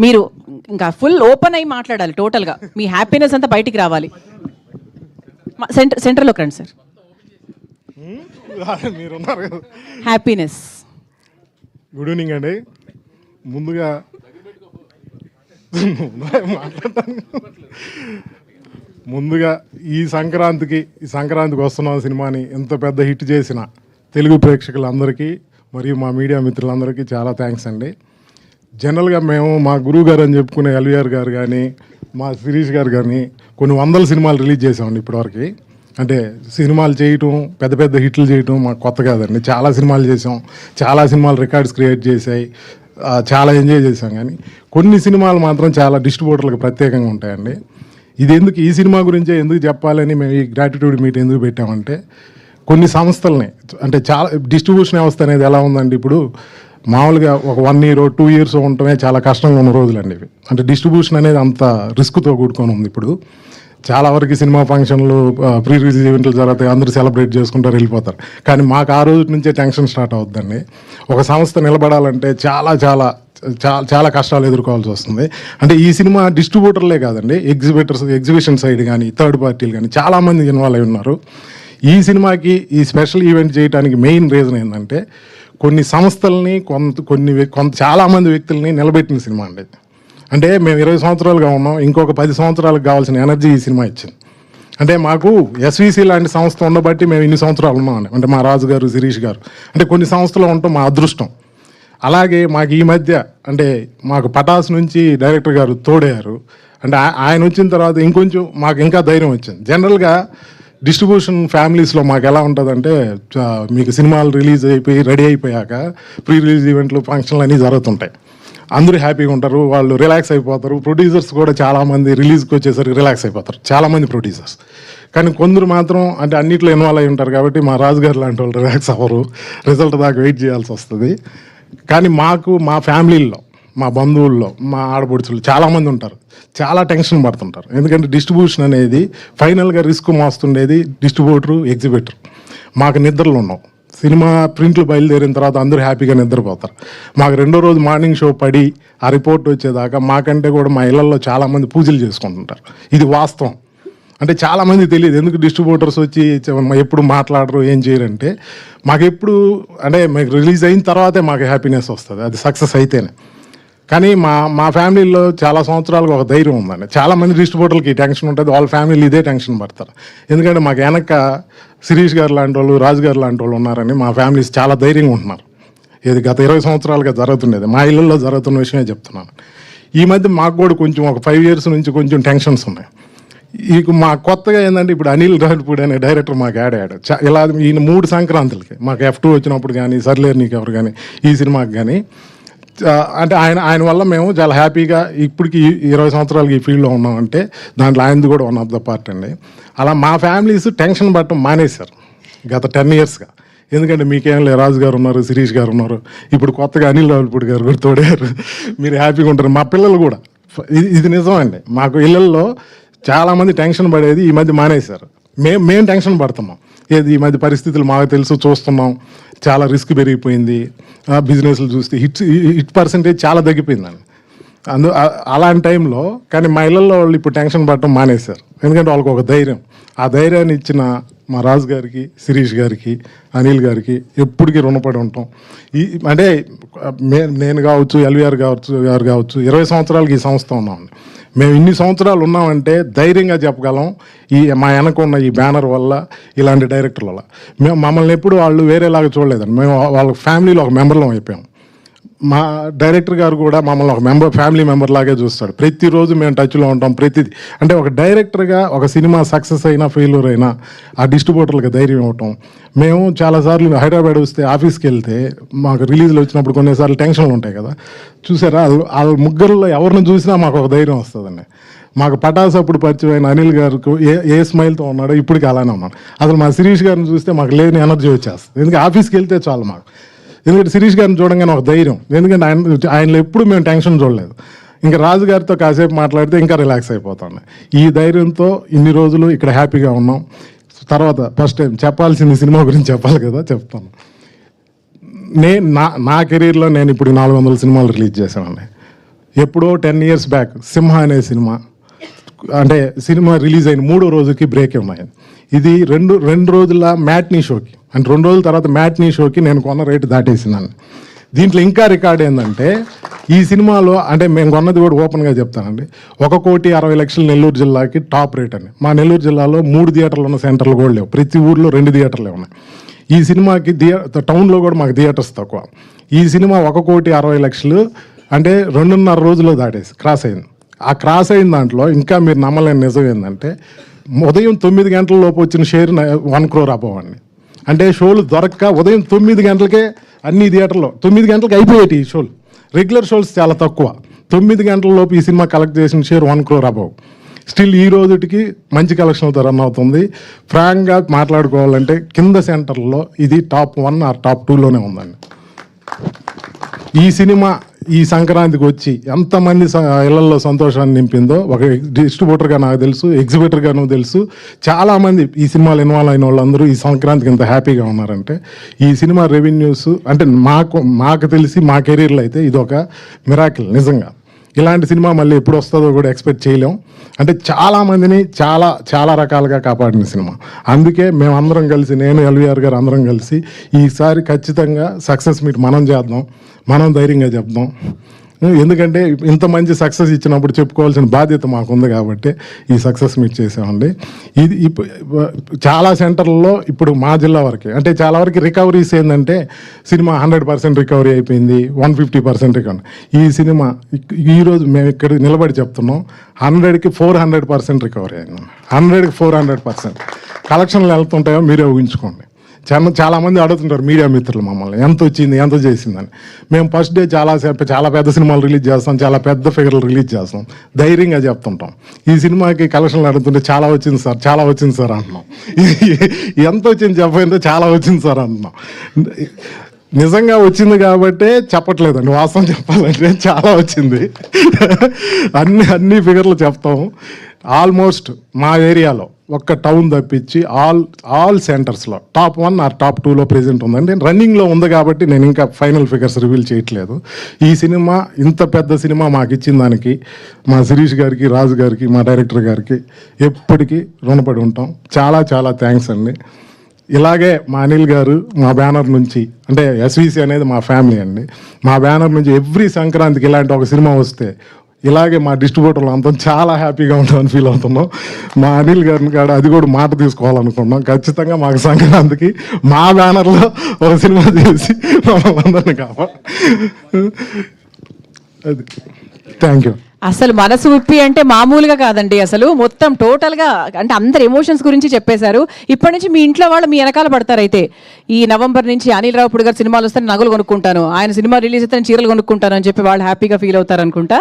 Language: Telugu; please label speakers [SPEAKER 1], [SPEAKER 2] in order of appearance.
[SPEAKER 1] మీరు ఇంకా ఫుల్ ఓపెన్ అయి మాట్లాడాలి, టోటల్గా మీ హ్యాపీనెస్ అంతా బయటికి రావాలి. సెంటర్లోకి రండి సార్.
[SPEAKER 2] మీరున్నారు కదా.
[SPEAKER 1] హ్యాపీనెస్.
[SPEAKER 2] గుడ్ ఈవినింగ్ అండి. ముందుగా ఈ సంక్రాంతికి వస్తున్న సినిమాని ఎంత పెద్ద హిట్ చేసిన తెలుగు ప్రేక్షకులందరికీ మరియు మా మీడియా మిత్రులందరికీ చాలా థ్యాంక్స్ అండి. జనరల్గా మేము మా గురువు గారు అని చెప్పుకునే ఎల్వీఆర్ గారు కానీ మా శిరీష్ గారు కానీ కొన్ని వందల సినిమాలు రిలీజ్ చేసామండి ఇప్పటివరకు. అంటే సినిమాలు చేయటం, పెద్ద పెద్ద హిట్లు చేయటం మాకు కొత్త కాదండి. చాలా సినిమాలు చేసాం, చాలా సినిమాలు రికార్డ్స్ క్రియేట్ చేశాయి, చాలా ఎంజాయ్ చేసాం. కానీ కొన్ని సినిమాలు మాత్రం చాలా డిస్ట్రిబ్యూటర్లకు ప్రత్యేకంగా ఉంటాయండి. ఇది ఎందుకు, ఈ సినిమా గురించే ఎందుకు చెప్పాలని మేము ఈ గ్రాటిట్యూడ్ మీట్ ఎందుకు పెట్టామంటే, కొన్ని సంస్థలని అంటే చాలా డిస్ట్రిబ్యూషన్ వ్యవస్థ అనేది ఎలా ఉందండి, ఇప్పుడు మామూలుగా ఒక 1 year 2 years ఉండటమే చాలా కష్టంగా ఉన్న రోజులండి ఇవి. అంటే డిస్ట్రిబ్యూషన్ అనేది అంత రిస్క్తో కూడుకొని ఉంది. ఇప్పుడు చాలా వరకు సినిమా ఫంక్షన్లు, ప్రీ రిలీజ్ ఈవెంట్లు జరుగుతాయి, అందరూ సెలబ్రేట్ చేసుకుంటారు, వెళ్ళిపోతారు. కానీ మాకు ఆ రోజు నుంచే టెన్షన్ స్టార్ట్ అవుతుందండి. ఒక సంస్థ నిలబడాలంటే చాలా చాలా చాలా చాలా కష్టాలు ఎదుర్కోవాల్సి వస్తుంది. అంటే ఈ సినిమా డిస్ట్రిబ్యూటర్లే కాదండి, ఎగ్జిబిషన్ సైడ్ కానీ థర్డ్ పార్టీలు కానీ చాలామంది ఇన్వాల్వ్ అయి ఉన్నారు. ఈ సినిమాకి ఈ స్పెషల్ ఈవెంట్ చేయడానికి మెయిన్ రీజన్ ఏంటంటే, కొన్ని సంస్థల్ని కొంత చాలామంది వ్యక్తుల్ని నిలబెట్టిన సినిమా అండి. అంటే మేము 20 సంవత్సరాలుగా ఉన్నాం, ఇంకొక 10 సంవత్సరాలకు కావాల్సిన ఎనర్జీ ఈ సినిమా ఇచ్చింది. అంటే మాకు ఎస్విసి లాంటి సంస్థ ఉండబట్టి మేము ఇన్ని సంవత్సరాలు ఉన్నామండి. అంటే మా రాజు గారు, శిరీష్ గారు, అంటే కొన్ని సంస్థలు ఉండటం మా అదృష్టం. అలాగే మాకు ఈ మధ్య అంటే మాకు పటాస్ నుంచి డైరెక్టర్ గారు తోడయ్యారు. అంటే ఆయన వచ్చిన తర్వాత ఇంకొంచెం మాకు ఇంకా ధైర్యం వచ్చింది. జనరల్గా డిస్ట్రిబ్యూషన్ ఫ్యామిలీస్లో మాకు ఎలా ఉంటుందంటే, మీకు సినిమాలు రిలీజ్ అయిపోయి రెడీ అయిపోయాక ప్రీ రిలీజ్ ఈవెంట్లు, ఫంక్షన్లు అన్నీ జరుగుతుంటాయి. అందరూ హ్యాపీగా ఉంటారు, వాళ్ళు రిలాక్స్ అయిపోతారు. ప్రొడ్యూసర్స్ కూడా చాలామంది రిలీజ్కి వచ్చేసరికి రిలాక్స్ అయిపోతారు, చాలామంది ప్రొడ్యూసర్స్. కానీ కొందరు మాత్రం అంటే అన్నింటిలో ఇన్వాల్వ్ అయి ఉంటారు కాబట్టి మా రాజుగారు లాంటి వాళ్ళు రిలాక్స్ అవ్వరు, రిజల్ట్ దాకా వెయిట్ చేయాల్సి వస్తుంది. కానీ మాకు మా ఫ్యామిలీల్లో, మా బంధువుల్లో, మా ఆడపడుచులు చాలామంది ఉంటారు, చాలా టెన్షన్ పడుతుంటారు. ఎందుకంటే డిస్ట్రిబ్యూషన్ అనేది ఫైనల్గా రిస్క్ మోస్తుండేది డిస్ట్రిబ్యూటరు, ఎగ్జిబిటర్. మాకు నిద్రలు ఉన్నాం. సినిమా ప్రింట్లు బయలుదేరిన తర్వాత అందరూ హ్యాపీగా నిద్రపోతారు. మాకు 2వ రోజు మార్నింగ్ షో పడి ఆ రిపోర్ట్ వచ్చేదాకా మాకంటే కూడా మా ఇళ్లలో చాలామంది పూజలు చేసుకుంటుంటారు. ఇది వాస్తవం. అంటే చాలామంది తెలియదు ఎందుకు డిస్ట్రిబ్యూటర్స్ వచ్చి ఎప్పుడు మాట్లాడరు, ఏం చేయరంటే, మాకు ఎప్పుడు అంటే మాకు రిలీజ్ అయిన తర్వాతే మాకు హ్యాపీనెస్ వస్తుంది, అది సక్సెస్ అయితేనే. కానీ మా ఫ్యామిలీలో చాలా సంవత్సరాలుగా ఒక ధైర్యం ఉందండి. చాలామంది డిస్ట్రిబ్యూటర్లకి టెన్షన్ ఉంటుంది, వాళ్ళ ఫ్యామిలీ ఇదే టెన్షన్ పడతారు. ఎందుకంటే మాకు వెనక శిరీష్ గారు లాంటి వాళ్ళు, రాజు గారు లాంటి వాళ్ళు ఉన్నారని మా ఫ్యామిలీస్ చాలా ధైర్యంగా ఉంటున్నారు. ఇది గత 20 సంవత్సరాలుగా జరుగుతుండేది, మా ఇళ్ళల్లో జరుగుతున్న విషయమే చెప్తున్నాను. ఈ మధ్య మాకు కూడా కొంచెం ఒక 5 years నుంచి కొంచెం టెన్షన్స్ ఉన్నాయి. మా కొత్తగా ఏంటంటే, ఇప్పుడు అనిల్ రావిపూడి అనే డైరెక్టర్ మాకు యాడ్ అయ్యాడు. ఇలా ఈయన 3 సంక్రాంతులకి మాకు F2 వచ్చినప్పుడు కానీ, సర్లేరు నీకు ఎవరు కానీ, ఈ సినిమాకి కానీ, అంటే ఆయన వల్ల మేము చాలా హ్యాపీగా ఇప్పటికి 20 సంవత్సరాలకి ఈ ఫీల్డ్లో ఉన్నామంటే దాంట్లో ఆయనది కూడా వన్ ఆఫ్ ద పార్ట్ అండి. అలా మా ఫ్యామిలీస్ టెన్షన్ పడటం మానేశారు గత 10 yearsగా. ఎందుకంటే మీకేం లేదు, రాజు గారు ఉన్నారు, శిరీష్ గారు ఉన్నారు, ఇప్పుడు కొత్తగా అనిల్ రావిపూడి గారు కూడా తోడారు, మీరు హ్యాపీగా ఉంటారు. మా పిల్లలు కూడా, ఇది నిజమండి, మాకు ఇళ్ళల్లో చాలామంది టెన్షన్ పడేది ఈ మధ్య మానేశారు. మేము టెన్షన్ పడుతున్నాం. ఏది ఈ మధ్య పరిస్థితులు మాకు తెలుసు, చూస్తున్నాం, చాలా రిస్క్ పెరిగిపోయింది. బిజినెస్లు చూస్తే హిట్ పర్సెంటేజ్ చాలా తగ్గిపోయిందండి. అలాంటి టైంలో కానీ మా ఇళ్ళల్లో వాళ్ళు ఇప్పుడు టెన్షన్ పడటం మానేశారు. ఎందుకంటే వాళ్ళకి ఒక ధైర్యం, ఆ ధైర్యాన్ని ఇచ్చిన మా రాజు గారికి, శిరీష్ గారికి, అనిల్ గారికి ఎప్పటికీ రుణపడి ఉంటాం. అంటే నేను కావచ్చు, ఎల్వీఆర్ గారు కావచ్చు, 20 సంవత్సరాలకి ఈ సంస్థ ఉన్నామండి. మేము ఇన్ని సంవత్సరాలు ఉన్నామంటే ధైర్యంగా చెప్పగలం, మా వెనక ఉన్న ఈ బ్యానర్ వల్ల, ఇలాంటి డైరెక్టర్ల వల్ల. మమ్మల్ని ఎప్పుడు వాళ్ళు వేరేలాగా చూడలేదండి. మేము వాళ్ళ ఫ్యామిలీలో ఒక మెంబర్లో అయిపోయాం. మా డైరెక్టర్ గారు కూడా మమ్మల్ని ఒక ఫ్యామిలీ మెంబర్ లాగే చూస్తాడు. ప్రతిరోజు మేము టచ్లో ఉంటాం. ప్రతిదీ అంటే ఒక డైరెక్టర్గా ఒక సినిమా సక్సెస్ అయినా ఫెయిల్యూర్ అయినా ఆ డిస్ట్రిబ్యూటర్లకు ధైర్యం ఇవ్వటం. మేము చాలాసార్లు హైదరాబాద్ వస్తే ఆఫీస్కి వెళ్తే మాకు రిలీజ్లు వచ్చినప్పుడు కొన్నిసార్లు టెన్షన్లు ఉంటాయి కదా, చూసారా, వాళ్ళ ముగ్గురులో ఎవరిని చూసినా మాకు ఒక ధైర్యం వస్తుందండి. మాకు పటాస్ అప్పుడు పరిచయమైన అనిల్ గారికి ఏ స్మైల్తో ఉన్నాడో ఇప్పటికీ అలానే ఉన్నాడు. అసలు మా శిరీష్ గారిని చూస్తే మాకు లేని ఎనర్జీ వచ్చేస్తుంది. ఎందుకంటే ఆఫీస్కి వెళ్తే చాలు మాకు. ఎందుకంటే శిరీష్ గారిని చూడంగానే ఒక ధైర్యం, ఎందుకంటే ఆయనలో ఎప్పుడు మేము టెన్షన్ చూడలేదు. ఇంకా రాజు గారితో కాసేపు మాట్లాడితే ఇంకా రిలాక్స్ అయిపోతాను. ఈ ధైర్యంతో ఇన్ని రోజులు ఇక్కడ హ్యాపీగా ఉన్నాం. తర్వాత ఫస్ట్ టైం చెప్పాల్సింది సినిమా గురించి చెప్పాలి కదా, చెప్తాను. నా కెరీర్లో నేను ఇప్పుడు 400 సినిమాలు రిలీజ్ చేశానండి. ఎప్పుడో 10 years బ్యాక్ సింహ అనే సినిమా, అంటే సినిమా రిలీజ్ అయిన 3వ రోజుకి బ్రేక్ ఉన్నాయి. ఇది రెండు రోజుల మ్యాట్నీ షోకి, అంటే 2 రోజుల తర్వాత మ్యాట్నీ షోకి నేను కొన్న రేటు దాటేసినాను. దీంట్లో ఇంకా రికార్డ్ ఏంటంటే ఈ సినిమాలో, అంటే మేము కొన్నది కూడా ఓపెన్గా చెప్తానండి, 1,60,00,000 నెల్లూరు జిల్లాకి టాప్ రేట్ అని. మా నెల్లూరు జిల్లాలో 3 థియేటర్లు ఉన్న సెంటర్లు కూడా లేవు, ప్రతి ఊర్లో 2 థియేటర్లే ఉన్నాయి. ఈ సినిమాకి టౌన్లో కూడా మాకు థియేటర్స్ తక్కువ. ఈ సినిమా 1,60,00,000 అంటే 2.5 రోజుల్లో దాటేసి క్రాస్ అయింది. ఆ క్రాస్ అయిన దాంట్లో ఇంకా మీరు నమ్మలేని నిజం ఏంటంటే ఉదయం 9 గంటల లోపు వచ్చిన షేర్ 1 crore అబవ్ అండి. అంటే షోలు దొరక్క ఉదయం 9 గంటలకే అన్ని థియేటర్లో 9 గంటలకి అయిపోయేటి ఈ షోలు. రెగ్యులర్ షోస్ చాలా తక్కువ. 9 గంటల లోపు ఈ సినిమా కలెక్ట్ చేసిన షేర్ 1 crore అబవ్. స్టిల్ ఈ రోజుకి మంచి కలెక్షన్లతో రన్ అవుతుంది. ఫ్రాంక్గా మాట్లాడుకోవాలంటే కింద సెంటర్లో ఇది టాప్ 1 ఆర్ టాప్ 2లోనే ఉందండి. ఈ సినిమా ఈ సంక్రాంతికి వచ్చి ఎంతమంది ఇళ్లలో సంతోషాన్ని నింపిందో ఒక డిస్ట్రిబ్యూటర్గా నాకు తెలుసు, ఎగ్జిబిటర్గాను తెలుసు. చాలామంది ఈ సినిమాలో ఇన్వాల్వ్ అయిన వాళ్ళందరూ ఈ సంక్రాంతికి ఇంత హ్యాపీగా ఉన్నారంటే ఈ సినిమా రెవెన్యూస్, అంటే మాకు తెలిసి మా కెరీర్లో అయితే ఇది ఒక మిరాకిల్ నిజంగా. ఇలాంటి సినిమా మళ్ళీ ఎప్పుడు వస్తుందో కూడా ఎక్స్పెక్ట్ చేయలేం. అంటే చాలామందిని చాలా రకాలుగా కాపాడిన సినిమా. అందుకే మేమందరం కలిసి, నేను ఎల్వీఆర్ గారు అందరం కలిసి ఈసారి ఖచ్చితంగా సక్సెస్ మీట్ మనం చేద్దాం, మనం ధైర్యంగా చెప్దాం. ఎందుకంటే ఇంత మంచి సక్సెస్ ఇచ్చినప్పుడు చెప్పుకోవాల్సిన బాధ్యత మాకుంది కాబట్టి ఈ సక్సెస్ మీట్ చేసామండి. ఇది చాలా సెంటర్లలో ఇప్పుడు మా జిల్లా వరకే, అంటే చాలా వరకు రికవరీస్ ఏంటంటే సినిమా 100% రికవరీ అయిపోయింది, 150% రికవరీ. ఈ సినిమా ఈరోజు మేము ఇక్కడ నిలబడి చెప్తున్నాం 100కి 400% రికవరీ అయింది. 100కి 400% కలెక్షన్లు వెళ్తుంటాయో మీరే ఊహించుకోండి. చాలామంది అడుగుతుంటారు మీడియా మిత్రులు మమ్మల్ని, ఎంత వచ్చింది, ఎంత చేసిందని. మేము ఫస్ట్ డే చాలా పెద్ద సినిమాలు రిలీజ్ చేస్తాం, చాలా పెద్ద ఫిగర్లు రిలీజ్ చేస్తాం, ధైర్యంగా చెప్తుంటాం. ఈ సినిమాకి కలెక్షన్లు అడుగుతుంటే చాలా వచ్చింది సార్ అంటున్నాం. ఎంత వచ్చింది చెప్పంటే చాలా వచ్చింది సార్ అంటున్నాం. నిజంగా వచ్చింది కాబట్టే చెప్పట్లేదండి, వాస్తవం చెప్పాలంటే చాలా వచ్చింది. అన్ని ఫిగర్లు చెప్తాము. ఆల్మోస్ట్ మా ఏరియాలో ఒక్క టౌన్ తప్పించి ఆల్ సెంటర్స్లో టాప్ 1 ఆర్ టాప్ 2లో ప్రెజెంట్ ఉందండి. రన్నింగ్లో ఉంది కాబట్టి నేను ఇంకా ఫైనల్ ఫిగర్స్ రివీల్ చేయట్లేదు. ఈ సినిమా, ఇంత పెద్ద సినిమా మాకు ఇచ్చిన దానికి మా శిరీష్ గారికి, రాజు గారికి, మా డైరెక్టర్ గారికి ఎప్పటికీ రుణపడి ఉంటాం. చాలా థ్యాంక్స్ అండి. ఇలాగే మా అనిల్ గారు మా బ్యానర్ నుంచి, అంటే ఎస్విసి అనేది మా ఫ్యామిలీ అండి, మా బ్యానర్ నుంచి ఎవ్రీ సంక్రాంతికి ఇలాంటి ఒక సినిమా వస్తే ఇలాగే మా డిస్ట్రిబ్యూటర్లు అంతా చాలా హ్యాపీగా ఉంటామని ఫీల్ అవుతున్నాం. మా అనిల్ గారిని కాడ అది కూడా మాట తీసుకోవాలనుకున్నాం. ఖచ్చితంగా మాకు సంక్రాంతికి మా బ్యానర్లో ఒక సినిమా చేసి మమ్మల్ని అందరినీ అది. Thank you.
[SPEAKER 1] అసలు మనసు విప్పి అంటే మామూలుగా కాదండి, అసలు మొత్తం టోటల్గా, అంటే అందరు ఎమోషన్స్ గురించి చెప్పేశారు. ఇప్పటి నుంచి మీ ఇంట్లో వాళ్ళు మీ వెనకాల పడతారు. అయితే ఈ నవంబర్ నుంచి అనిల్ రావుపూడి గారు సినిమాలు వస్తే నగలు కొనుక్కుంటాను, ఆయన సినిమా రిలీజ్ అయితే చీరలు కొనుక్కుంటాను అని చెప్పి వాళ్ళు హ్యాపీగా ఫీల్ అవుతారు అనుకుంటా.